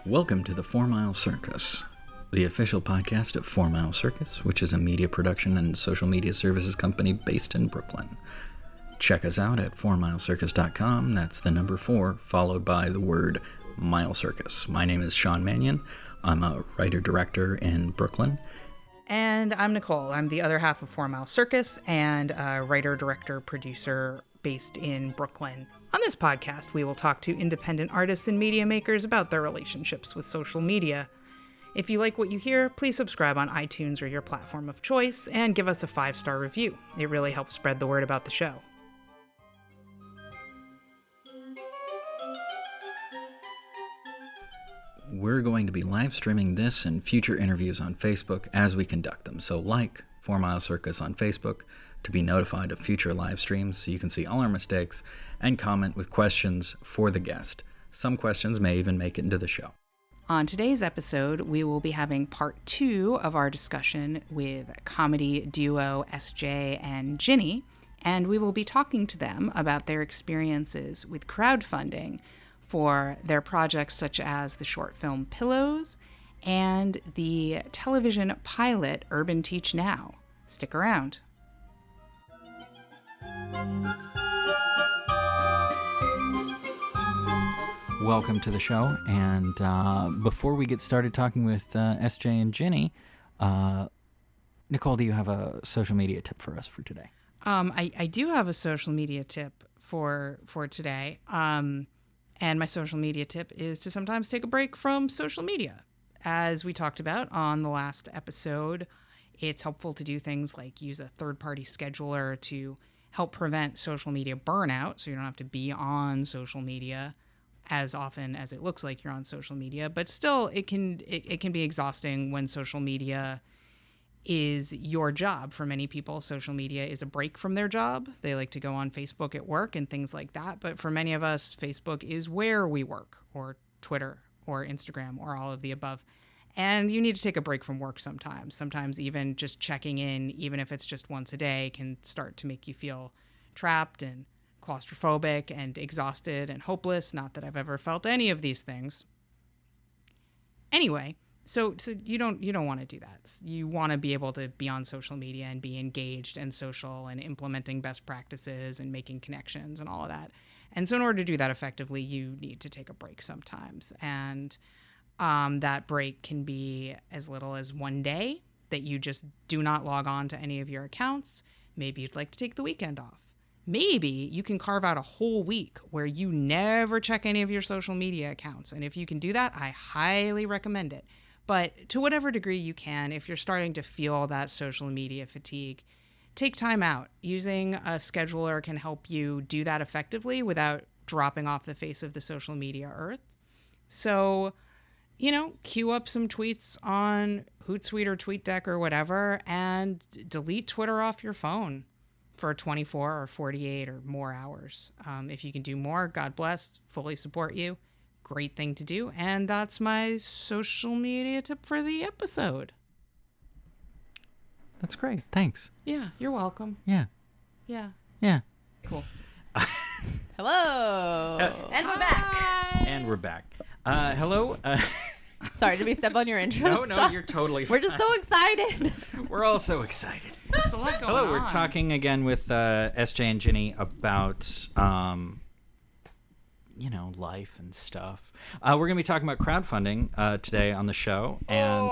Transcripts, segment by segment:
Welcome to the 4MileCircus, the official podcast of 4MileCircus, which is a media production and social media services company based in Brooklyn. Check us out at 4MileCircus.com. That's the number 4, followed by the word Mile Circus. My name is Sean Mannion. I'm a writer-director in Brooklyn. And I'm Nicole. I'm the other half of 4MileCircus and a writer, director, producer based in Brooklyn. On this podcast, we will talk to independent artists and media makers about their relationships with social media. If you like what you hear, please subscribe on iTunes or your platform of choice and give us a 5-star review. It really helps spread the word about the show. We're going to be live streaming this and future interviews on Facebook as we conduct them. So like 4MileCircus on Facebook to be notified of future live streams so you can see all our mistakes and comment with questions for the guest. Some questions may even make it into the show. On today's episode, we will be having part 2 of our discussion with comedy duo SJ and Ginny, and we will be talking to them about their experiences with crowdfunding for their projects such as the short film Pillows and the television pilot Urban Teach Now. Stick around. Welcome to the show, and before we get started talking with SJ and Ginny, Nicole, do you have a social media tip for us for today? I do have a social media tip for today. And my social media tip is to sometimes take a break from social media. As we talked about on the last episode, it's helpful to do things like use a third-party scheduler to help prevent social media burnout, so you don't have to be on social media as often as it looks like you're on social media. But still, it can be exhausting when social media is your job. For many people, social media is a break from their job. They like to go on Facebook at work and things like that. But for many of us, Facebook is where we work, or Twitter, or Instagram, or all of the above. And you need to take a break from work sometimes. Sometimes even just checking in, even if it's just once a day, can start to make you feel trapped and claustrophobic and exhausted and hopeless. Not that I've ever felt any of these things. Anyway, So you don't want to do that. You want to be able to be on social media and be engaged and social and implementing best practices and making connections and all of that. And so in order to do that effectively, you need to take a break sometimes. And that break can be as little as one day that you just do not log on to any of your accounts. Maybe you'd like to take the weekend off. Maybe you can carve out a whole week where you never check any of your social media accounts. And if you can do that, I highly recommend it. But to whatever degree you can, if you're starting to feel that social media fatigue, take time out. Using a scheduler can help you do that effectively without dropping off the face of the social media earth. So, queue up some tweets on Hootsuite or TweetDeck or whatever, and delete Twitter off your phone for 24 or 48 or more hours. If you can do more, God bless, fully support you. Great thing to do. And that's my social media tip for the episode. That's great. Thanks. Yeah, you're welcome. Yeah. Yeah. Yeah. Cool. Hello. And we're back. And we're back. Hello. Sorry, did we step on your intro? No, you're totally fine. We're just so excited. We're all so excited. It's a lot going Hello, on. we're talking again with SJ and Ginny about life and stuff. We're going to be talking about crowdfunding today on the show, and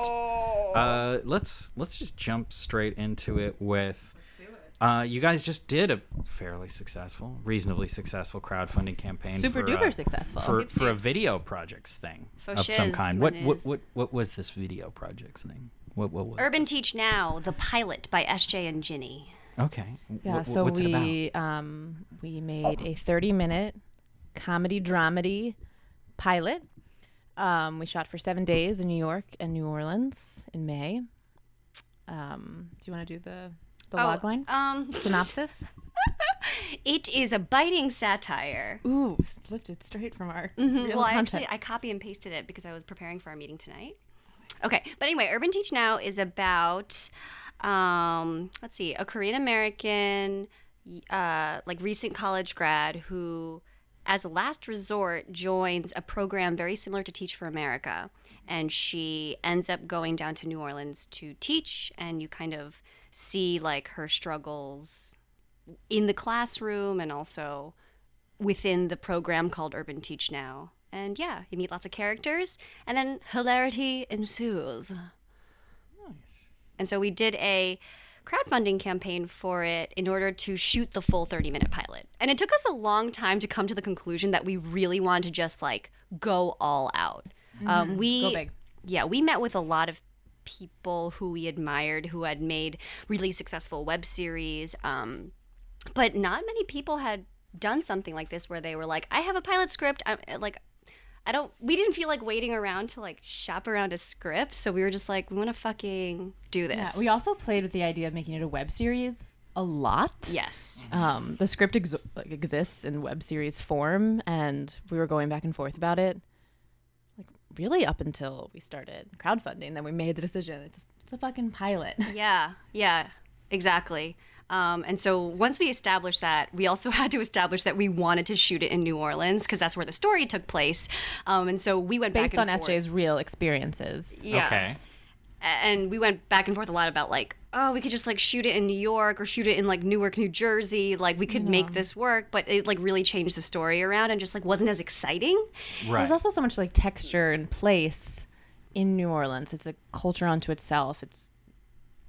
let's just jump straight into it with. Let's do it. You guys just did a reasonably successful crowdfunding campaign. Super duper successful. For a video projects thing of some kind. What was this video projects thing? What was Urban Teach Now, the pilot by SJ and Ginny. Okay. Yeah, what's we it about? we made a 30-minute comedy dramedy pilot. We shot for 7 days in New York and New Orleans in May. Do you want to do the log line? Synopsis? It is a biting satire. Ooh, lifted straight from our real Well, content. I copy and pasted it because I was preparing for our meeting tonight. Okay, but anyway, Urban Teach Now is about, a Korean American, recent college grad who as a last resort, joins a program very similar to Teach for America. And she ends up going down to New Orleans to teach, and you kind of see like her struggles in the classroom and also within the program called Urban Teach Now. And yeah, you meet lots of characters, and then hilarity ensues. Nice. And so we did a crowdfunding campaign for it in order to shoot the full 30-minute pilot. And it took us a long time to come to the conclusion that we really wanted to just like go all out. Go big. Yeah, we met with a lot of people who we admired who had made really successful web series, but not many people had done something like this where they were like, I have a pilot script. We didn't feel like waiting around to like shop around a script. So we were just like, we want to fucking do this. Yeah, we also played with the idea of making it a web series a lot. Yes. The script exists in web series form, and we were going back and forth about it, like really up until we started crowdfunding. Then we made the decision. It's a fucking pilot. Yeah, exactly. And so once we established that, we also had to establish that we wanted to shoot it in New Orleans because that's where the story took place. And so we went Based back and on forth. SJ's real experiences. Yeah. Okay. And we went back and forth a lot about like, oh, we could just like shoot it in New York or shoot it in like Newark, New Jersey. Like we could make this work, but it like really changed the story around and just like wasn't as exciting. Right. There's also so much like texture and place in New Orleans. It's a culture unto itself.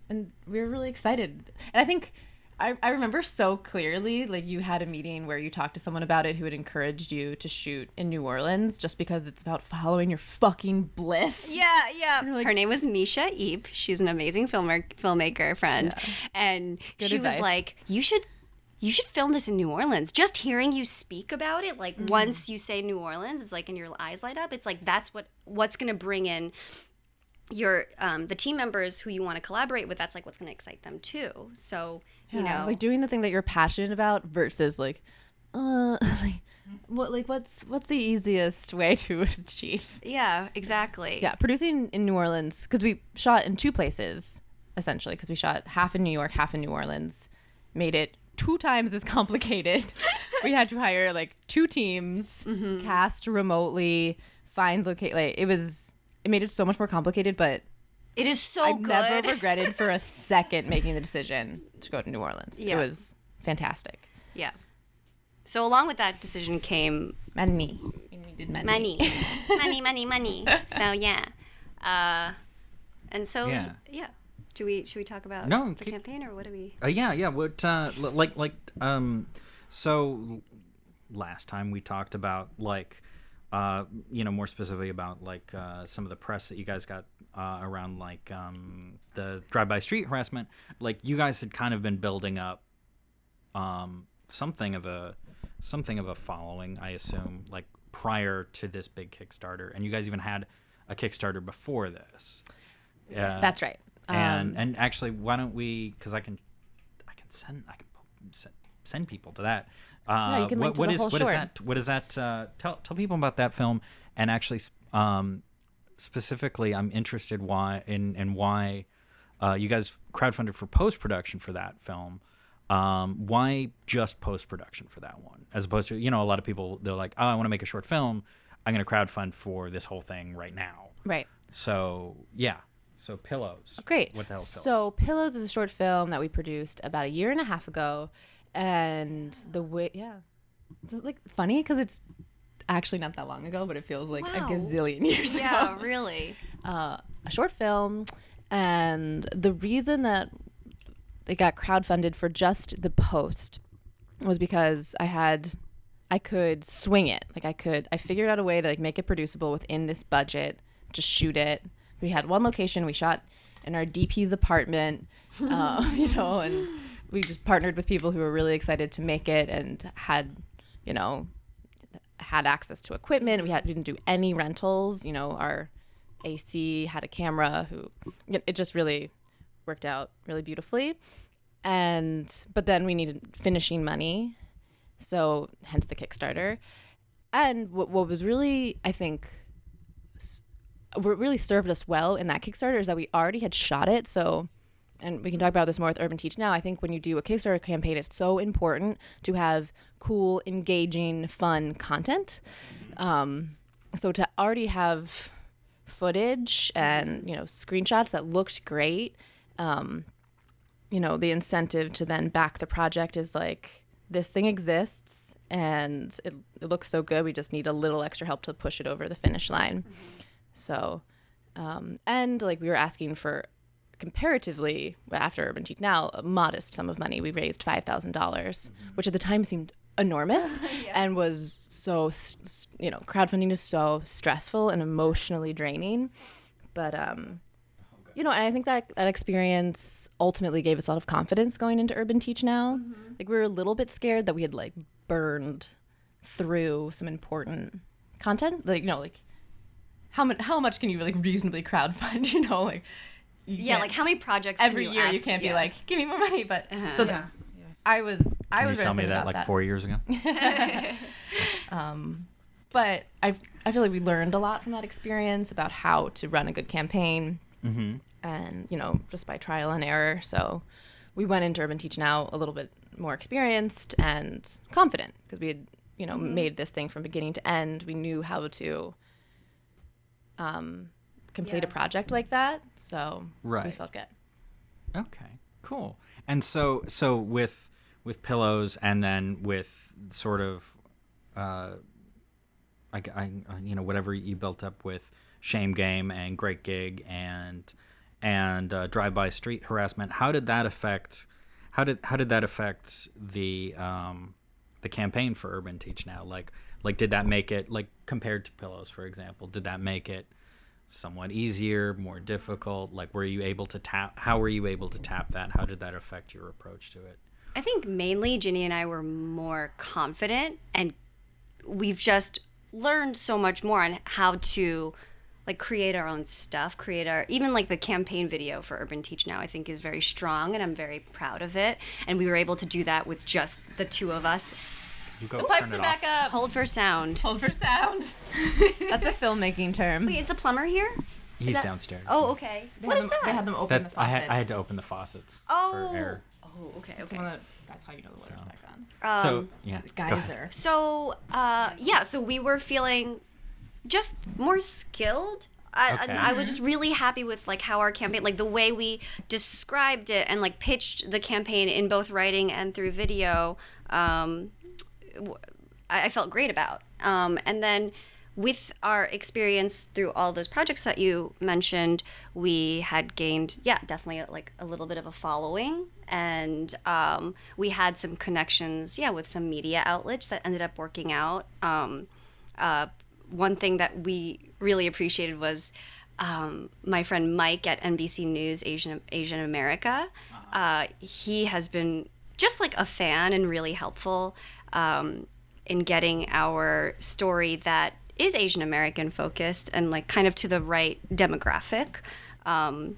And we were really excited. And I think I remember so clearly, like you had a meeting where you talked to someone about it who had encouraged you to shoot in New Orleans just because it's about following your fucking bliss. Yeah. Like, her name was Misha Eep. She's an amazing filmmaker friend. Yeah. And Good she advice. was like, you should film this in New Orleans. Just hearing you speak about it, like once you say New Orleans, it's like, and your eyes light up. It's like, that's what's going to bring in your the team members who you want to collaborate with. That's like what's going to excite them too. So you know, like doing the thing that you're passionate about versus like what's the easiest way to achieve. yeah, exactly. Yeah, producing in New Orleans, because we shot in two places essentially, because we shot half in New York, half in New Orleans, made it 2 times as complicated. We had to hire like 2 teams, cast remotely, find locate. Like it made it so much more complicated, but It is so I good. never regretted for a second making the decision to go to New Orleans. Yeah. It was fantastic. Yeah. So along with that decision came Money. We needed money. money. So yeah. And so Yeah. Should we talk about No, the campaign, or what do we? Yeah. What so last time we talked about like more specifically about like some of the press that you guys got around like the drive-by street harassment. Like you guys had kind of been building up something of a following, I assume, like prior to this big Kickstarter, and you guys even had a Kickstarter before this. That's right. And actually, why don't we? Because I can send people to that. You can link to the whole short. What is that? Tell people about that film, and actually, specifically, I'm interested why you guys crowdfunded for post-production for that film. Why just post-production for that one, as opposed to a lot of people, they're like, oh, I want to make a short film, I'm going to crowdfund for this whole thing right now. Right. So yeah. So Pillows. Great. What the hell is Pillows? So Pillows is a short film that we produced about 1.5 years ago, and it's like funny because it's actually not that long ago, but it feels like a Wow. gazillion years ago. Yeah, really. A short film, and the reason that it got crowdfunded for just the post was because I could swing it. Like I figured out a way to like make it producible within this budget, just shoot it. We had one location. We shot in our DP's apartment, and we just partnered with people who were really excited to make it and had access to equipment. We didn't do any rentals. Our AC had a camera. It just really worked out really beautifully. But then we needed finishing money, so hence the Kickstarter. And what was really, I think, what really served us well in that Kickstarter is that we already had shot it. So and we can talk about this more with Urban Teach Now, I think when you do a Kickstarter campaign, it's so important to have cool, engaging, fun content. So to already have footage and, screenshots that looked great, the incentive to then back the project is like, this thing exists and it looks so good. We just need a little extra help to push it over the finish line. So, and like we were asking for comparatively, after Urban Teach Now, a modest sum of money. We raised $5,000, which at the time seemed enormous and was so, crowdfunding is so stressful and emotionally draining. But, and I think that experience ultimately gave us a lot of confidence going into Urban Teach Now. Like we were a little bit scared that we had like burned through some important content. Like, how much can you like reasonably crowdfund, like like how many projects every can year ask? you can't be like, give me more money, but I was Can you very tell me about that like 4 years ago? But I feel like we learned a lot from that experience about how to run a good campaign, and just by trial and error. So we went into Urban Teach Now a little bit more experienced and confident because we had made this thing from beginning to end. We knew how to complete a project like that, so we felt good. Okay, cool. And so with Pillows, and then with sort of whatever you built up with Shame Game and Great Gig and drive-by street harassment, how did that affect the campaign for Urban Teach Now? Like did that make it, like compared to Pillows, for example, did that make it somewhat easier, more difficult? Like how were you able to tap that? How did that affect your approach to it? I think mainly Ginny and I were more confident, and we've just learned so much more on how to like create our own stuff, even like the campaign video for Urban Teach Now I think is very strong, and I'm very proud of it. And we were able to do that with just the two of us. You go The pipes turn are it back off. up. Hold for sound. Hold for sound. That's a filmmaking term. Wait, is the plumber here? He's downstairs. Oh, okay. What is that? They had them open the I faucets. had to open the faucets for air. Oh, okay. That's how you know the water's back on. So yeah, Geyser. So so we were feeling just more skilled. I was just really happy with like how our campaign, like the way we described it and like pitched the campaign in both writing and through video. I felt great about. And then with our experience through all those projects that you mentioned, we had gained, definitely like a little bit of a following. And we had some connections, with some media outlets that ended up working out. One thing that we really appreciated was my friend Mike at NBC News Asian America. He has been just like a fan and really helpful in getting our story that is Asian American focused and like kind of to the right demographic. And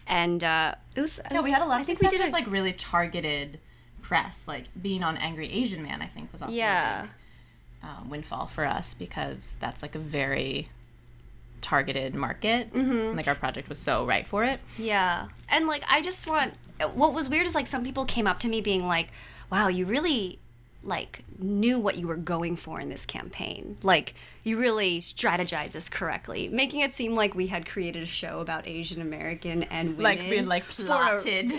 it was we had a lot. I think we did like really targeted press, like being on Angry Asian Man. I think was also a big windfall for us because that's like a very targeted market. Like our project was so right for it. Yeah, and like what was weird is like some people came up to me being like, "Wow, you really like knew what you were going for in this campaign. Like you really strategized this correctly," making it seem like we had created a show about Asian American and women. Like we had like plotted.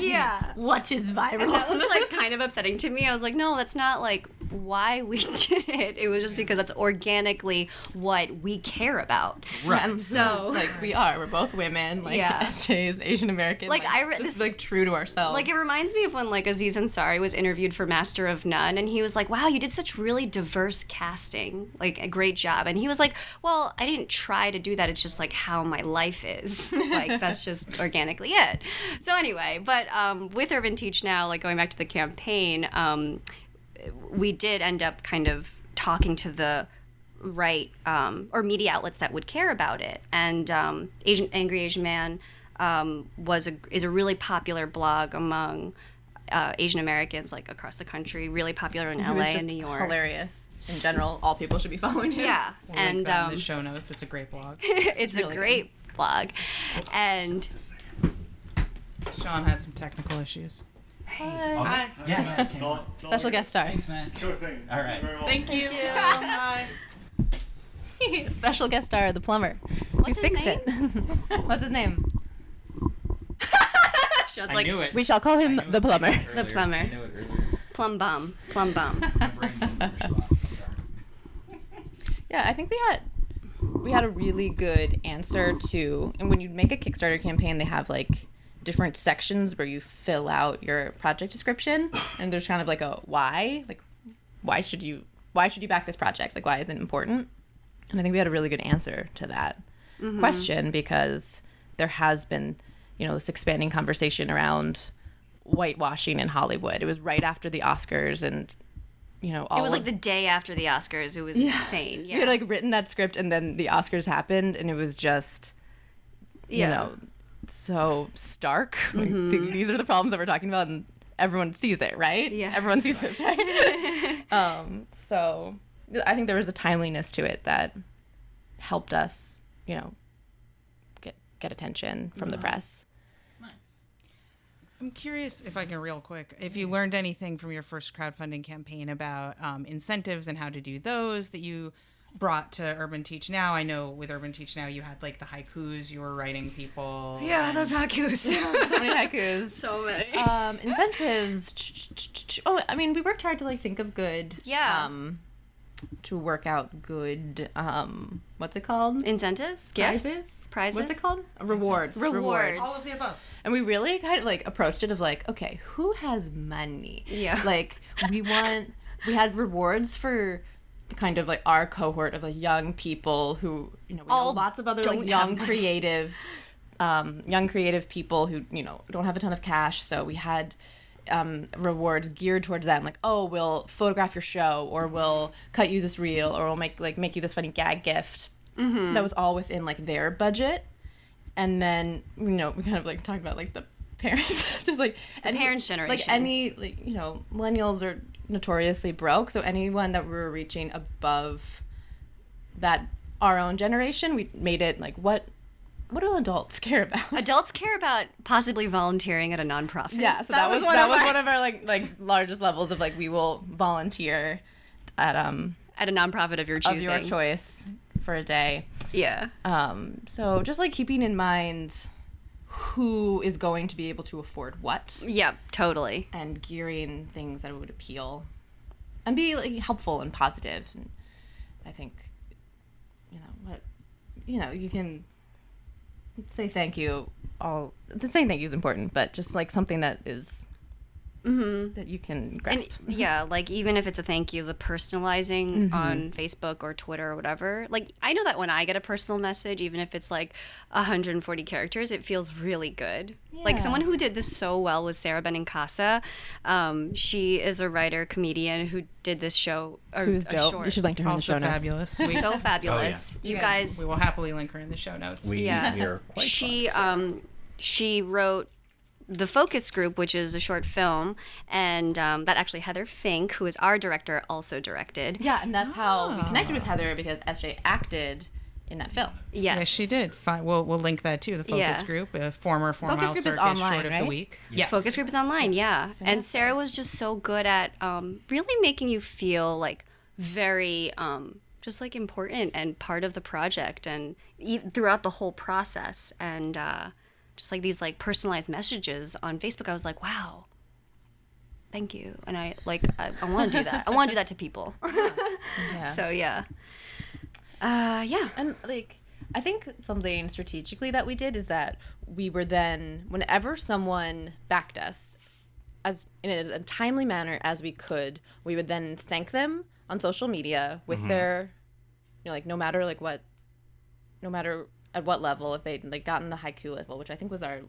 What is viral? And that was like kind of upsetting to me. I was like, no, that's not like why we did it. It was just because that's organically what we care about. Right. And so like we're both women. Like SJ is Asian American. Like just like true to ourselves. Like it reminds me of when like Aziz Ansari was interviewed for Master of None, and he was like, "Wow, you did such really diverse casting. Like a great job." And he was like, "Well, I didn't try to do that. It's just like how my life is. Like that's just organically it." So anyway, but with Urban Teach Now, like going back to the campaign, we did end up kind of talking to the right or media outlets that would care about it. And Angry Asian Man is a really popular blog among Asian Americans like across the country, really popular in LA and New York. Hilarious. In general, all people should be following him. Yeah. We'll and link that in the show notes. It's a great blog. It's really a great blog. And Sean has some technical issues. Hi. Yeah. It's all Special guest star. Thanks, man. Sure thing. All right. You're very welcome. Thank you. Bye. Special guest star, the plumber. What's We his fixed name? it. What's his name? Sean's I like, knew it. We shall call him the plumber. The plumber. I knew it earlier. plum bum. My brain's in the worst spot. Yeah, I think we had a really good answer to, and when you make a Kickstarter campaign, they have like different sections where you fill out your project description, and there's kind of like a why, like why should you back this project, like why is it important? And I think we had a really good answer to that question, because there has been, this expanding conversation around whitewashing in Hollywood. It was right after the Oscars, and all it was like the day after the Oscars. It was insane. Yeah. We had like written that script, and then the Oscars happened, and it was just, so stark. Like, these are the problems that we're talking about, and everyone sees it, right? Yeah. Everyone sees this, right? So I think there was a timeliness to it that helped us, get attention from the press. I'm curious if I can real quick, if you learned anything from your first crowdfunding campaign about incentives and how to do those that you brought to Urban Teach Now. I know with Urban Teach Now you had like the haikus you were writing people. Yeah, those haikus. So many haikus. So many. Incentives. We worked hard to like think of good. Yeah. To work out good. What's it called? Incentives? Prizes? Prizes? What's it called? Rewards. Rewards. All of the above. And we really kind of like approached it of like, okay, who has money? Yeah. Like we had rewards for kind of like our cohort of like young people who, we know lots of other like young creative people who, don't have a ton of cash. So we had rewards geared towards them, like, oh, we'll photograph your show, or we'll cut you this reel, or we'll make you this funny gag gift. That was all within like their budget. And then we kind of like talked about like the parents, just like the parents' generation. Like any millennials are notoriously broke, so anyone that we were reaching above that our own generation, we made it like what do adults care about? Adults care about possibly volunteering at a nonprofit. Yeah, so that was one of our like largest levels of like we will volunteer at a nonprofit of your choosing. Of your choice for a day. Yeah. So just like keeping in mind who is going to be able to afford what. Yeah, totally. And gearing things that would appeal and be like helpful and positive. And I think, you can say thank you. Saying thank you is important, but just like something that is that you can grasp. And, yeah, like even if it's a thank you, the personalizing on Facebook or Twitter or whatever. Like I know that when I get a personal message, even if it's like 140 characters, it feels really good. Yeah. Like someone who did this so well was Sara Benincasa. She is a writer, comedian who did this show. Who's dope. Short. You should link to her in the show notes. Fabulous. So fabulous. Oh, yeah. You guys. We will happily link her in the show notes. We are quite She wrote The Focus Group, which is a short film, and that actually Heather Fink, who is our director, also directed. Yeah, and that's how we connected with Heather, because SJ acted in that film. Yes, she did. We'll link that too. The Focus Group, a former 4 Mile Circus online, short of the week. Yes. Focus Group is online, yeah. And Sarah was just so good at really making you feel like very just like important and part of the project, and throughout the whole process, and just like these like personalized messages on Facebook. I was like, wow, thank you. And I want to do that. I want to do that to people. So yeah. And like, I think something strategically that we did is that we were then, whenever someone backed us, as in a timely manner as we could, we would then thank them on social media with their, no matter at what level, if they'd like gotten the haiku level, which I think was our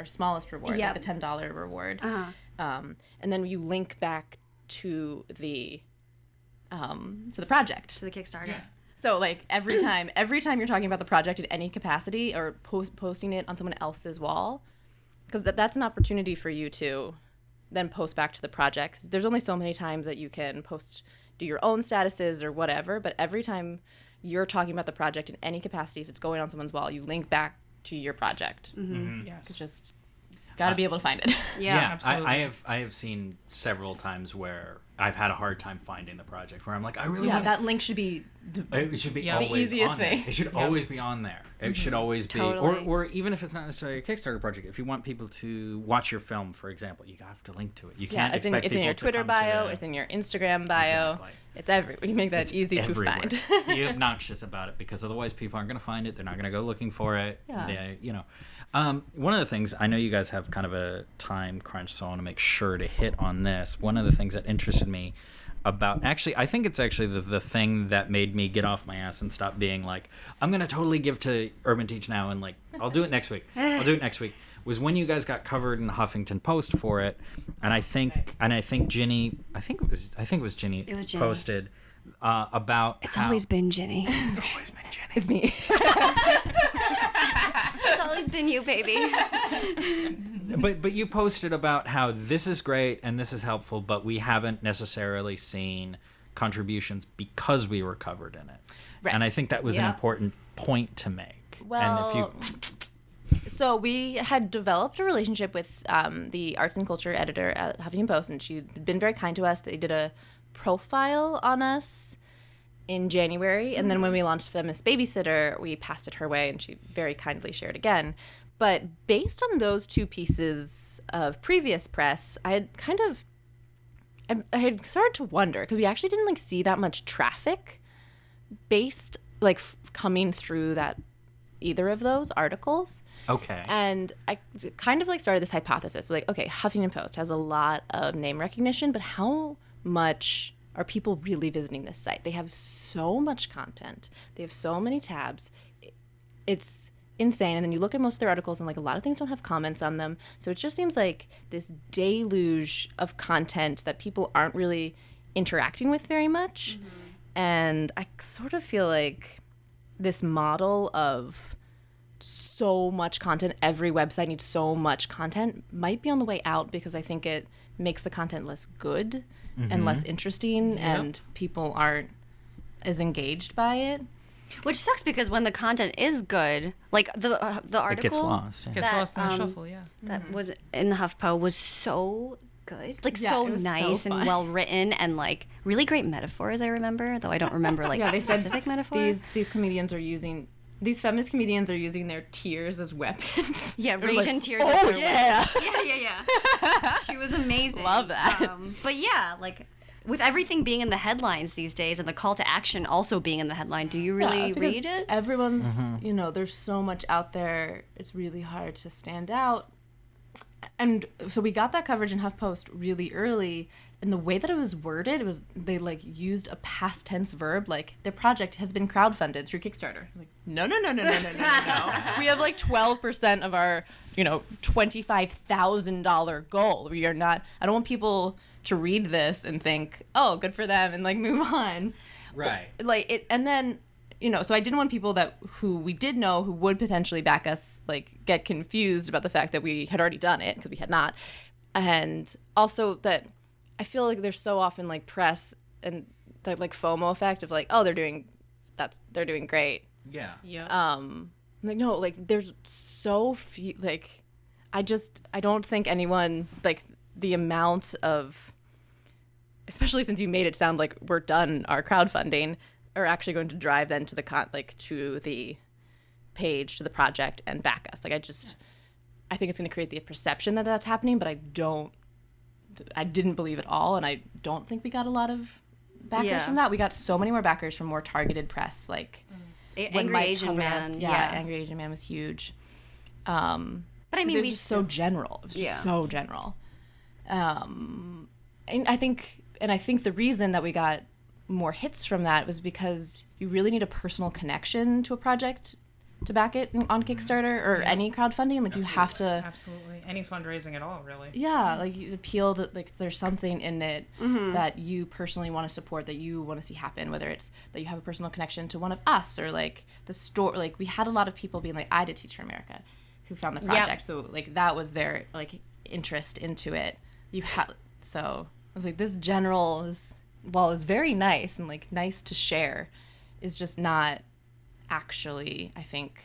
smallest reward, like the $10 reward. And then you link back to the project, to the Kickstarter. Yeah. So like every time you're talking about the project in any capacity, or posting it on someone else's wall, because that's an opportunity for you to then post back to the project. There's only so many times that you can do your own statuses or whatever, but every time you're talking about the project in any capacity, if it's going on someone's wall, you link back to your project. Yes. It's just Got to be able to find it. Yeah. Absolutely. I have seen several times where I've had a hard time finding the project where I'm like, I really want that link should be it should be Yeah. The always easiest on there. thing. It should always be on there. It should always be, Totally. or even if it's not necessarily a Kickstarter project, if you want people to watch your film, for example, you have to link to it. You can't it's expect in your people to Twitter come to bio, the- it's in your Instagram bio. Exactly. It's everywhere. You make that easy everywhere. to find. Be obnoxious about it because otherwise people aren't going to find it. They're not going to go looking for it. Yeah. One of the things, I know you guys have kind of a time crunch, so I want to make sure to hit on this. One of the things that interested me about, actually, I think it's actually the thing that made me get off my ass and stop being like, I'm going to totally give to Urban Teach now and like, I'll do it next week. Was when you guys got covered in the Huffington Post for it, and I think Ginny, I think it was Ginny. It was Ginny. Posted about It's how, always been Ginny. it's always been Ginny. It's me. It's always been you, baby. But you posted about how this is great and this is helpful, but we haven't necessarily seen contributions because we were covered in it. Right. And I think that was an Yeah. important point to make. Well, so we had developed a relationship with the arts and culture editor at Huffington Post, and she'd been very kind to us. They did a profile on us in January, and then when we launched Feminist Babysitter, we passed it her way, and she very kindly shared again. But based on those two pieces of previous press, I had started to wonder, because we actually didn't see that much traffic based coming through that either of those articles. Okay. And I kind of started this hypothesis, okay, Huffington Post has a lot of name recognition, but how much are people really visiting this site? They have so much content. They have so many tabs. It's insane. And then you look at most of their articles and a lot of things don't have comments on them. So it just seems like this deluge of content that people aren't really interacting with very much. Mm-hmm. And I sort of feel like this model of so much content, every website needs so much content, might be on the way out, because I think it makes the content less good and less interesting, and people aren't as engaged by it. Which sucks, because when the content is good, the article It gets lost. Yeah. Gets lost in the shuffle, yeah. that was in the HuffPo was so good, so it was nice so and fun. well written, and really great metaphors. I remember, though I don't remember They specific said metaphors. these feminist comedians are using their tears as weapons. Yeah, It was rage and tears. Oh as their yeah. weapons. yeah. She was amazing. Love that. But yeah, with everything being in the headlines these days, and the call to action also being in the headline, do you really read it? Everyone's, there's so much out there. It's really hard to stand out. And so we got that coverage in HuffPost really early, and the way that it was worded, it was they used a past tense verb, their project has been crowdfunded through Kickstarter. No. We have 12% of our, $25,000 goal. We are not. I don't want people to read this and think, oh, good for them, and move on. Right. And then. So I didn't want people who we did know who would potentially back us, get confused about the fact that we had already done it, because we had not. And also that I feel like there's so often press and the FOMO effect of oh, they're doing great. Yeah. Yeah. No, there's so few, I don't think anyone, the amount of, especially since you made it sound like we're done our crowdfunding, are actually going to drive then to the to the page, to the project, and back us. I think it's going to create the perception that that's happening, but I didn't believe it all, and I don't think we got a lot of backers from that. We got so many more backers from more targeted press, Angry Asian Man. Angry Asian Man was huge. But I mean, it was just so general. It was just so general. And I think the reason that we got more hits from that was because you really need a personal connection to a project to back it on Kickstarter or any crowdfunding. You have to Absolutely. Any fundraising at all, really. Yeah, you appeal to, there's something in it that you personally want to support, that you want to see happen, whether it's that you have a personal connection to one of us, or the store. We had a lot of people being I did Teach for America who found the project. So that was their interest into it. So I was this general is very nice and nice to share, is just not actually, I think,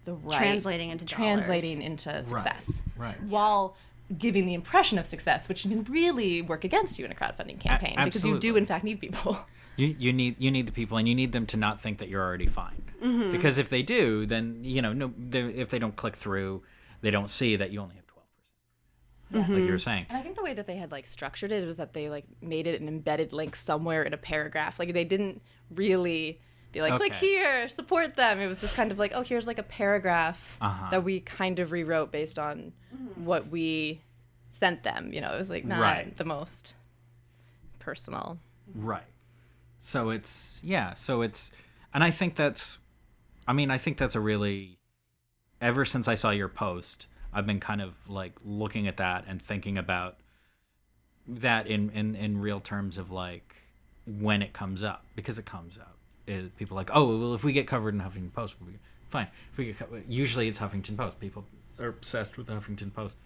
the right translating into success. Right. While giving the impression of success, which can really work against you in a crowdfanding campaign because you do in fact need people. You need the people, and you need them to not think that you're already fine. Mm-hmm. Because if they do, then if they don't click through, they don't see that you only have 12%. Like you were saying. And I think the way that they had like structured it was that they like made it an embedded link somewhere in a paragraph. Like they didn't really be like, click here, support them. It was just kind of like, oh, here's like a paragraph that we kind of rewrote based on what we sent them. It was like not the most personal. Right. So it's, and I think that's a really, ever since I saw your post, I've been kind of like looking at that and thinking about that in real terms of like when it comes up, because it comes up. People are like, oh, well, if we get covered in Huffington Post, we'll be fine. If we get usually it's Huffington Post. People are obsessed with the Huffington Post.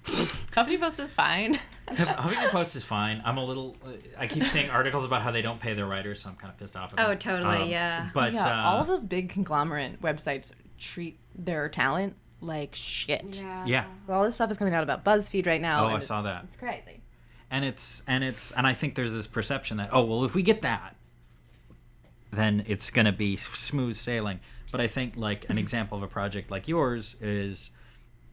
Huffington Post is fine. Huffington Post is fine. I keep seeing articles about how they don't pay their writers, so I'm kind of pissed off about it. Oh, totally, yeah. But all of those big conglomerate websites treat their talent like shit. Yeah. All this stuff is coming out about BuzzFeed right now. Oh, I saw that. It's crazy. And I think there's this perception that, oh, well, if we get that, then it's going to be smooth sailing. But I think like an example of a project like yours is,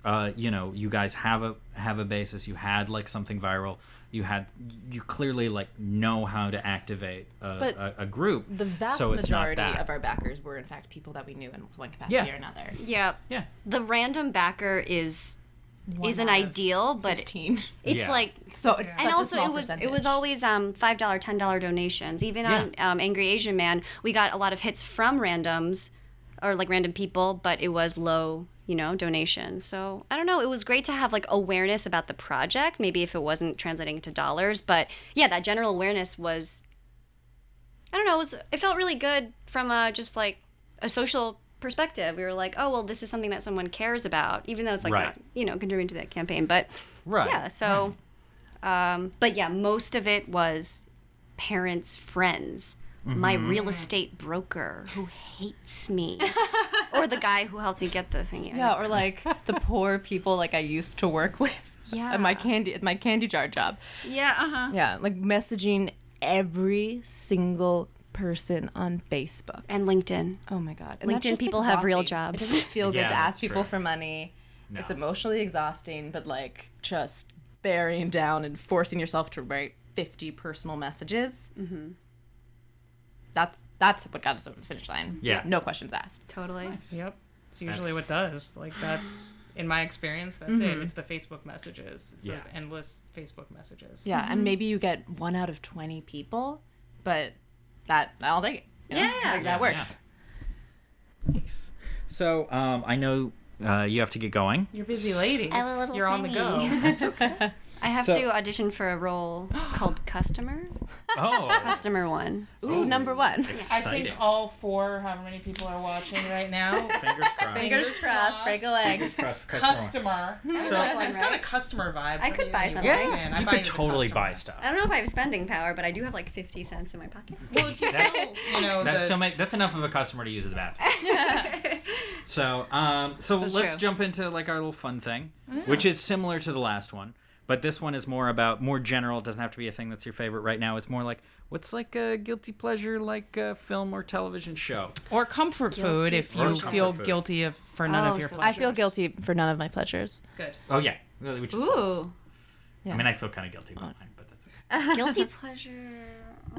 you guys have a basis. You had like something viral. You clearly like know how to activate a group. The vast majority of our backers were in fact people that we knew in one capacity or another. Yeah. Yeah. The random backer is an ideal, but 15. It's like so. It's and also it was always $5, $10 donations. Even on Angry Asian Man, we got a lot of hits from randoms or like random people, but it was low, donation. So I don't know. It was great to have like awareness about the project. Maybe if it wasn't translating into dollars, but yeah, that general awareness was. I don't know. It felt really good from just like a social perspective. We were like, oh well, this is something that someone cares about, even though it's like not, contributing to that campaign. But yeah, so, but yeah, most of it was parents' friends. My real estate broker who hates me, or the guy who helped me get the thing. Yeah, or like the poor people like I used to work with. Yeah. At my candy jar job. Yeah. Yeah, like messaging every single person on Facebook And LinkedIn. Oh my god. And LinkedIn people have real jobs. It doesn't feel good to ask people true. for money. No. It's emotionally exhausting, but like just bearing down and forcing yourself to write 50 personal messages. Mm-hmm. That's what got us over the finish line. Yeah. No questions asked. Totally. Nice. Yep. It's usually what does. Like that's in my experience, that's it. It's the Facebook messages. It's those endless Facebook messages. Yeah, and maybe you get 1 out of 20 people, but I'll take it. That works. Yeah. Nice. So I know you have to get going. You're busy ladies. I'm a little You're on the go. That's okay. I have to audition for a role called Customer. Oh. Customer 1. Ooh, number 1. I think all 4, however many people are watching right now. Fingers crossed. Fingers crossed, break a leg. Fingers crossed for Customer. So- I just got a customer vibe. I from could you buy when something. walked in. I You buy could the totally customer. buy stuff. I don't know if I have spending power, but I do have like 50 cents in my pocket. Well, if you know, That's enough of a customer to use the bathroom. So let's true. jump into like our little fun thing, which is similar to the last one, but this one is more general. It doesn't have to be a thing that's your favorite right now. It's more like what's like a guilty pleasure, like a film or television show, or comfort food if you feel guilty for none of your so pleasures. I feel guilty for none of my pleasures. Good. Oh yeah, which is fun. Ooh. Yeah. I mean, I feel kind of guilty about mine, but that's okay. Guilty pleasure.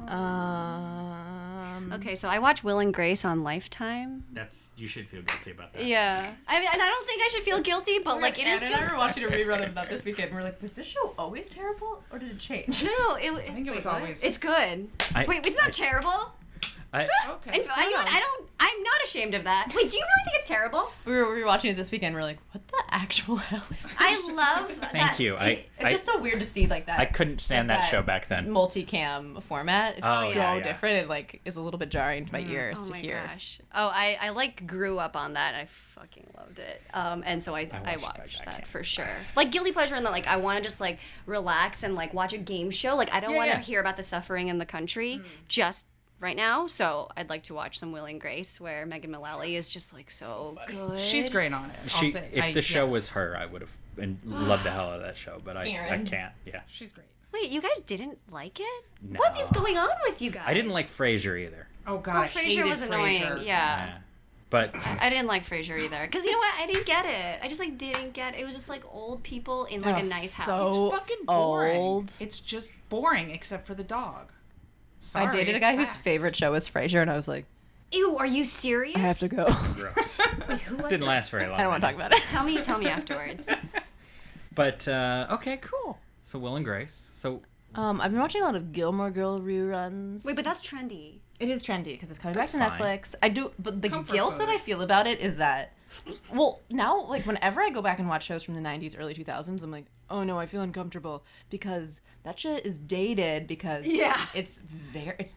Um, Okay, so I watch Will and Grace on Lifetime. You should feel guilty about that. Yeah. I mean, I don't think I should feel guilty, but like it is I just. remember watching a rerun of that this weekend, and we're like, was this show always terrible, or did it change? No, I think it was always. It's good. Wait, it's not terrible. Okay. And I'm not ashamed of that. Wait, do you really think it's terrible? We were watching it this weekend. We're like, what the actual hell is that? I love that. Thank you. It's just so weird to see like that. I couldn't stand that show back then. Multicam format. It's so yeah. different. It like is a little bit jarring to my ears Oh to my hear. gosh. Oh, I like grew up on that. I fucking loved it. And so I watched that for sure. Like guilty pleasure in that like I want to just like relax and like watch a game show. Like I don't want to hear about the suffering in the country. Just right now. So I'd like to watch some Will and Grace, where Megan Mullally is just like so good. She's great on it. If the show was her, I would have loved the hell out of that show, but I can't. Yeah. She's great. Wait, you guys didn't like it? No. What is going on with you guys? I didn't like Frasier either. Oh God, Frasier was annoying. Frasier. Yeah. But I didn't like Frasier either. Because you know what? I didn't get it. I just didn't get it. It was just old people in a nice house. So It's fucking boring. old. It's just boring except for the dog. Sorry, I dated a it's guy facts. whose favorite show was Frasier, and I was like, Ew, are you serious? I have to go. gross. Wait, who was Didn't it? last very long. I don't want to talk about it. Tell me afterwards. But okay, cool. So Will and Grace. So I've been watching a lot of Gilmore Girl reruns. Wait, but that's trendy. It is trendy because it's coming back to That's fine. Netflix. But the Comfort guilt food. that I feel about it is that, well, now, like, whenever I go back and watch shows from the 90s, early 2000s, I'm like, oh no, I feel uncomfortable because that shit is dated because it's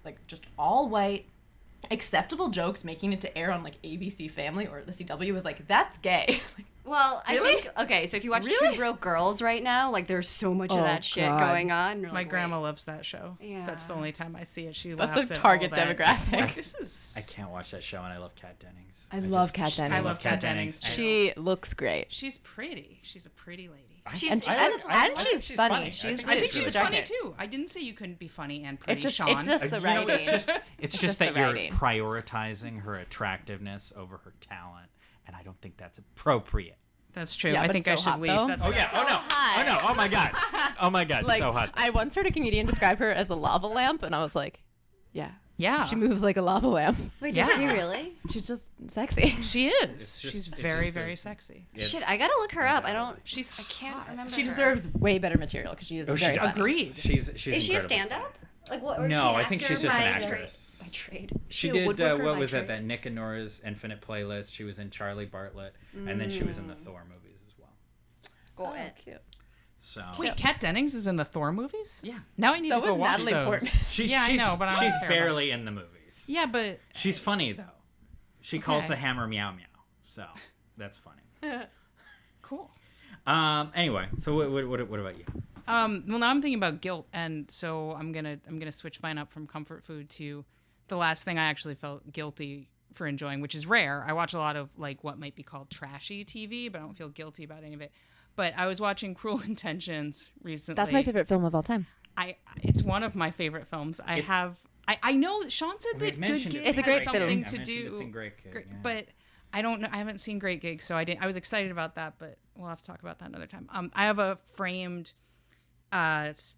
like just all white, acceptable jokes making it to air on like ABC Family or the CW was like, that's gay. Well, Really? I think, okay, so if you watch Really? Two Broke Girls right now, there's so much of Oh, that shit God. going on. And you're My like, grandma wait. loves that show. Yeah. That's the only time I see it. She That's laughs a at target all that. demographic. Like, this is. I can't watch that show, and I love Kat Dennings. I love Kat I Dennings. love Kat Dennings, too. She looks great. She's pretty. She's a pretty lady. She's- And, she's- and, I and like- she's she's funny. funny. She's I think She's she's dark funny hair. too. I didn't say you couldn't be funny and pretty, It's just Sean. the You know, writing. it's just just the that you're writing. prioritizing her attractiveness over her talent, and I don't think that's appropriate. That's true. Yeah, I but think so I should hot, leave. though. That's Oh yeah! So oh no! hot. Oh no! Oh my god! Oh my god! Like, so hot. I once heard a comedian describe her as a lava lamp, and I was like, yeah. Yeah. She moves like a lava lamp. Wait, did Yeah. she really? She's just sexy. She is. It's She's just- very, it's very just a- sexy. Shit, I gotta look her up. I don't. She's I can't hot. remember. She her. deserves way better material because she is Oh, she very does. funny. Agreed. She's Is she a incredibly stand-up? funny. Like what? Or is No, she an I think she's actor just an by actress. By trade. She a did woodworker what by was trade? that Nick and Nora's Infinite Playlist. She was in Charlie Bartlett, and then she was in the Thor movies as well. Got Oh, it. cute. So Wait, Kat Dennings is in the Thor movies? yeah, Now I need So to go is watch Natalie those. Portman. Yeah, I know, but I don't she's care about barely in the movies. Yeah, but She's funny though. She calls Okay. the hammer meow meow, so that's funny. cool. Anyway, so what about you? Well, now I'm thinking about guilt, and so I'm gonna switch mine up from comfort food to the last thing I actually felt guilty for enjoying, which is rare. I watch a lot of like what might be called trashy TV, but I don't feel guilty about any of it. But I was watching Cruel Intentions recently. That's my favorite film of all time. It's one of my favorite films. I know Sean said We that Good mentioned Gig it. It's a great has film. something I to mentioned do. It's in Great Gig, yeah. But I don't know. I haven't seen Great Gig, so I was excited about that. But we'll have to talk about that another time. I have a framed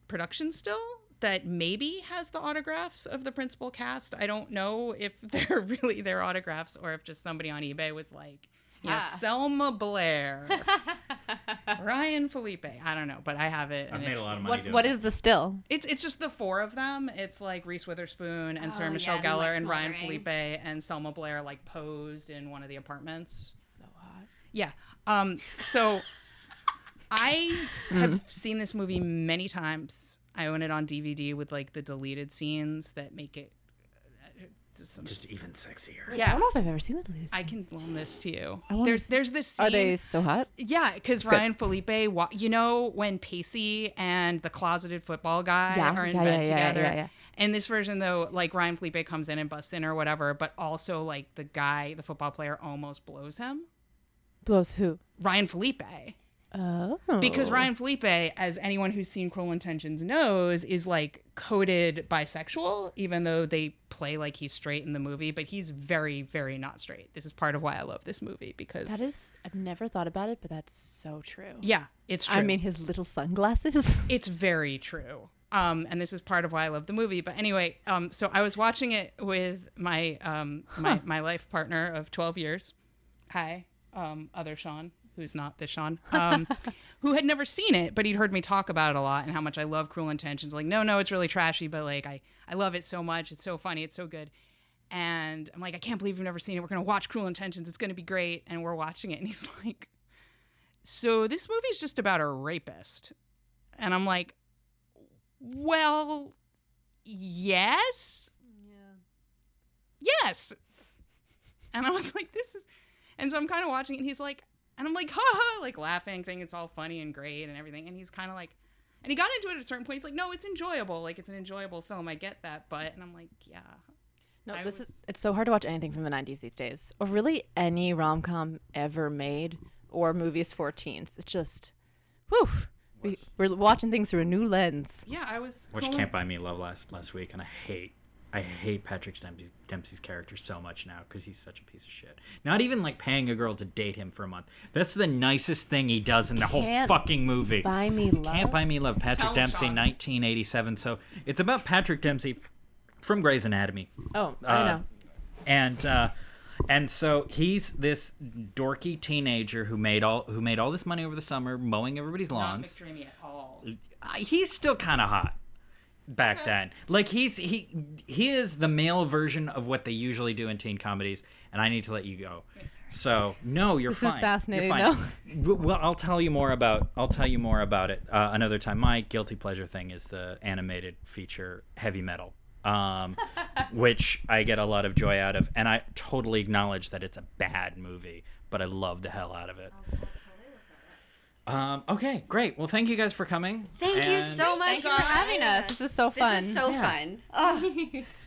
production still that maybe has the autographs of the principal cast. I don't know if they're really their autographs or if just somebody on eBay was like, Selma Blair, Ryan Felipe. I don't know, but I have it. I've And made it's, a lot of money. What doing is the still? it's just the four of them. It's like Reese Witherspoon and Sarah Oh, Michelle yeah, and, like, Gellar and Ryan smoldering. Felipe and Selma Blair like posed in one of the apartments. So hot. Yeah. So I have seen this movie many times. I own it on DVD with like the deleted scenes that make it just even sexier. I yeah. don't know if I've ever seen these. I can loan this to you. I wanna There's this scene. Are they so hot? Yeah, because Ryan Felipe, you know, when Pacey and the closeted football guy are in bed together. Yeah. In this version, though, like Ryan Felipe comes in and busts in or whatever, but also like the football player, almost blows him. Blows who? Ryan Felipe. Oh. Because Ryan Felipe, as anyone who's seen Cruel Intentions knows, is like coded bisexual, even though they play like he's straight in the movie, but he's very, very not straight. This is part of why I love this movie because I've never thought about it, but that's so true. yeah, it's true. I mean, his little sunglasses. It's very true. And this is part of why I love the movie. But anyway, so I was watching it with my my life partner of 12 years. Hi, other Sean, who's not this Sean, who had never seen it, but he'd heard me talk about it a lot and how much I love Cruel Intentions. Like, no, it's really trashy, but like I love it so much. It's so funny. It's so good. And I'm like, I can't believe you've never seen it. We're going to watch Cruel Intentions. It's going to be great. And we're watching it. And he's like, so this movie's just about a rapist. And I'm like, well, yes. Yes. And I was like, and so I'm kind of watching it and he's like, and I'm like, ha ha, like laughing, thinking it's all funny and great and everything. And he's kind of like, and he got into it at a certain point. He's like, no, it's enjoyable. Like, it's an enjoyable film. I get that. But, and I'm like, yeah. No, it's so hard to watch anything from the 90s these days, or really any rom-com ever made, or movies for teens. It's just, whew. We're watching things through a new lens. Yeah, I was. Watched Can't Buy Me Love last week, and I hate Patrick Dempsey's character so much now because he's such a piece of shit. Not even like paying a girl to date him for a month. That's the nicest thing he does in the whole fucking movie. Buy Me Love. Can't Buy Me Love. Patrick Dempsey, 1987. So it's about Patrick Dempsey from Grey's Anatomy. Oh, I know. And so he's this dorky teenager who made all this money over the summer mowing everybody's lawns. Not McDreamy at all. He's still kind of hot back then. Like he is the male version of what they usually do in teen comedies, and I need to let you go. So no, you're fine. This is fascinating. You're fine. Well, I'll tell you more about it another time. My guilty pleasure thing is the animated feature Heavy Metal. Which I get a lot of joy out of, and I totally acknowledge that it's a bad movie, but I love the hell out of it. Okay, great. Well, thank you guys for coming. Thank you so much for having us. This is so fun. This was so fun. Oh,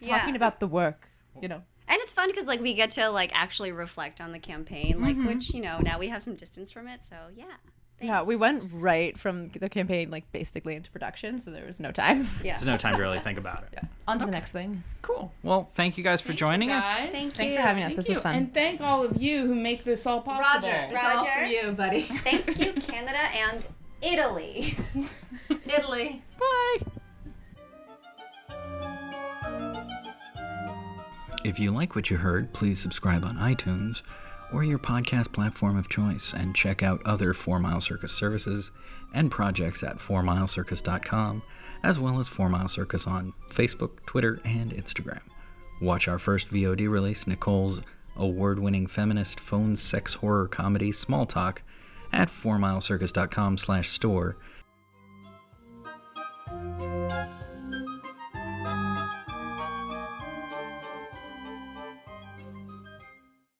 talking about the work, And it's fun because like we get to like actually reflect on the campaign, like which now we have some distance from it. So yeah. Thanks. Yeah, we went right from the campaign, like, basically into production, so there was no time. Yeah. There's no time to really think about it. Yeah. On to the next thing. Cool. Well, thank you guys for joining us. Thanks for having us. This was fun. And thank all of you who make this all possible. Roger. It's all for you, buddy. Thank you, Canada and Italy. Italy. Bye. If you like what you heard, please subscribe on iTunes or your podcast platform of choice, and check out other 4 Mile Circus services and projects at 4MileCircus.com, as well as 4 Mile Circus on Facebook, Twitter, and Instagram. Watch our first VOD release, Nicole's award-winning feminist phone sex horror comedy Small Talk, at 4MileCircus.com/store,